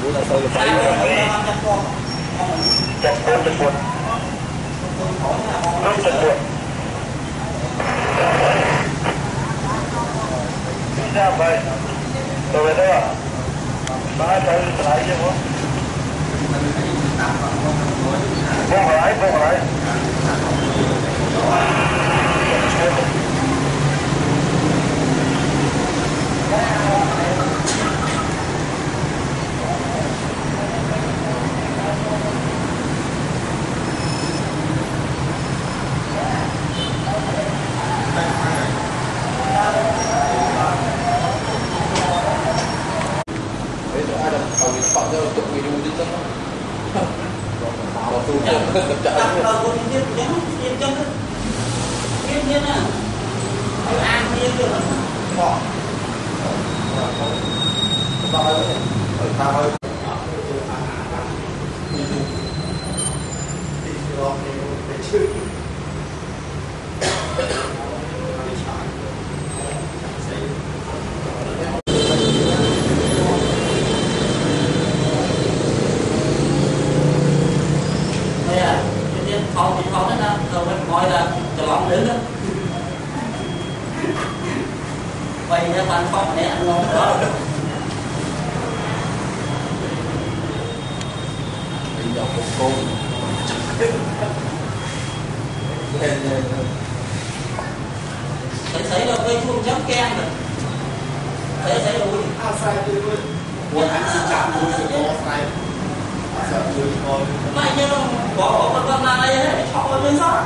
muốn là tôi được bay chặt cuốn chặt cuốn không chặt cuốn ra vậy tôi về đây à ba trời lại chứ không vô lại vậy ra bàn phòng này ăn ngon đó bây giờ cô thấy là cây chuông chấm kem rồi thấy ui outside tươi luôn buồn ăn xin chạm luôn sự có outside sợ người thôi này như bỏ con này đấy họ lên sao